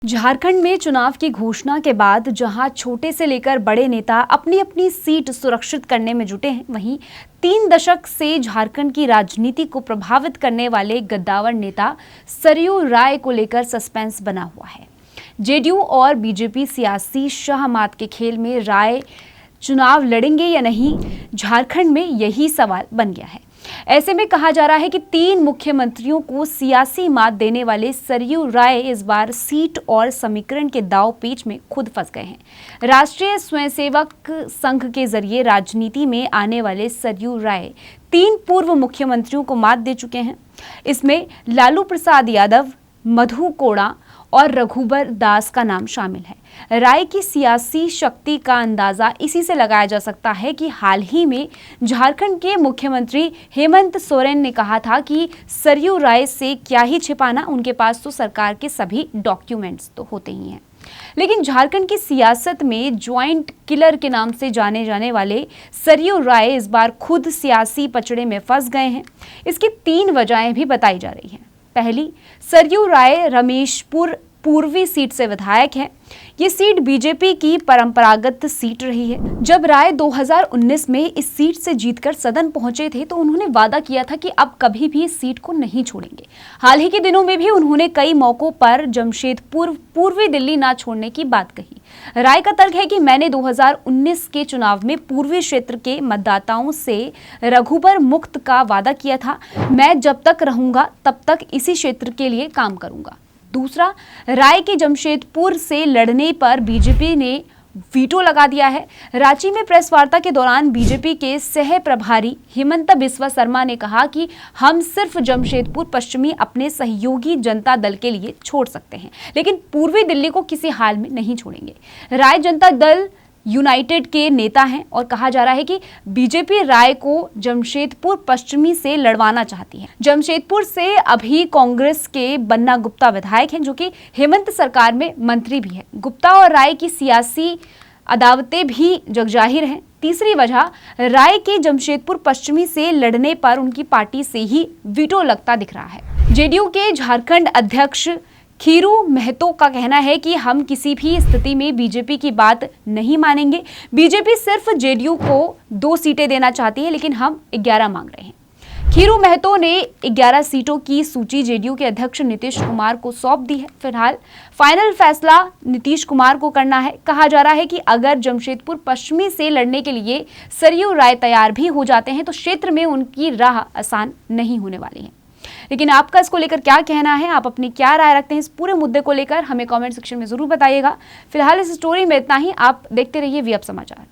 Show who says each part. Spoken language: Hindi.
Speaker 1: झारखंड में चुनाव की घोषणा के बाद जहां छोटे से लेकर बड़े नेता अपनी अपनी सीट सुरक्षित करने में जुटे हैं, वहीं 3 दशक से झारखंड की राजनीति को प्रभावित करने वाले गद्दावर नेता सरयू राय को लेकर सस्पेंस बना हुआ है। जेडीयू और बीजेपी सियासी शाहमात के खेल में राय चुनाव लड़ेंगे या नहीं, झारखंड में यही सवाल बन गया है। ऐसे में कहा जा रहा है कि 3 मुख्यमंत्रियों को सियासी मात देने वाले सरयू राय इस बार सीट और समीकरण के दांव पेच में खुद फंस गए हैं। राष्ट्रीय स्वयंसेवक संघ के जरिए राजनीति में आने वाले सरयू राय 3 पूर्व मुख्यमंत्रियों को मात दे चुके हैं। इसमें लालू प्रसाद यादव, मधु कोड़ा और रघुबर दास का नाम शामिल है। राय की सियासी शक्ति का अंदाजा इसी से लगाया जा सकता है कि हाल ही में झारखंड के मुख्यमंत्री हेमंत सोरेन ने कहा था कि सरयू राय से क्या ही छिपाना, उनके पास तो सरकार के सभी डॉक्यूमेंट्स तो होते ही हैं। लेकिन झारखंड की सियासत में ज्वाइंट किलर के नाम से जाने जाने वाले सरयू राय इस बार खुद सियासी पचड़े में फंस गए हैं। इसकी 3 वजहें भी बताई जा रही हैं। पहली, सरयू राय रमेशपुर पूर्वी सीट से विधायक हैं। ये सीट बीजेपी की परंपरागत सीट रही है। जब राय 2019 में इस सीट से जीतकर सदन पहुंचे थे तो उन्होंने वादा किया था कि अब कभी भी इस सीट को नहीं छोड़ेंगे। हाल ही के दिनों में भी उन्होंने कई मौकों पर जमशेदपुर पूर्वी दिल्ली ना छोड़ने की बात कही। राय का तर्क है कि मैंने 2019 के चुनाव में पूर्वी क्षेत्र के मतदाताओं से रघुबर मुक्त का वादा किया था। मैं जब तक रहूंगा तब तक इसी क्षेत्र के लिए काम करूंगा। दूसरा, राय के जमशेदपुर से लड़ने पर बीजेपी ने वीटो लगा दिया है। रांची में प्रेस वार्ता के दौरान बीजेपी के सह प्रभारी हिमंता बिस्वा शर्मा ने कहा कि हम सिर्फ जमशेदपुर पश्चिमी अपने सहयोगी जनता दल के लिए छोड़ सकते हैं, लेकिन पूर्वी दिल्ली को किसी हाल में नहीं छोड़ेंगे। राय जनता दल यूनाइटेड के नेता हैं और कहा जा रहा है कि बीजेपी राय को जमशेदपुर पश्चिमी से लड़वाना चाहती है। जमशेदपुर से अभी कांग्रेस के बन्ना गुप्ता विधायक हैं, जो कि हेमंत सरकार में मंत्री भी है। गुप्ता और राय की सियासी अदावतें भी जगजाहिर हैं। तीसरी वजह, राय के जमशेदपुर पश्चिमी से लड़ने पर उनकी पार्टी से ही वीटो लगता दिख रहा है। जेडीयू के झारखंड अध्यक्ष खीरू महतो का कहना है कि हम किसी भी स्थिति में बीजेपी की बात नहीं मानेंगे। बीजेपी सिर्फ जेडीयू को 2 सीटें देना चाहती है, लेकिन हम 11 मांग रहे हैं। खीरू महतो ने 11 सीटों की सूची जेडीयू के अध्यक्ष नीतीश कुमार को सौंप दी है। फिलहाल फाइनल फैसला नीतीश कुमार को करना है। कहा जा रहा है कि अगर जमशेदपुर पश्चिमी से लड़ने के लिए सरयू राय तैयार भी हो जाते हैं तो क्षेत्र में उनकी राह आसान नहीं होने वाली है। लेकिन आपका इसको लेकर क्या कहना है, आप अपनी क्या राय रखते हैं इस पूरे मुद्दे को लेकर, हमें कमेंट सेक्शन में जरूर बताइएगा। फिलहाल इस स्टोरी में इतना ही। आप देखते रहिए वी अब समाचार।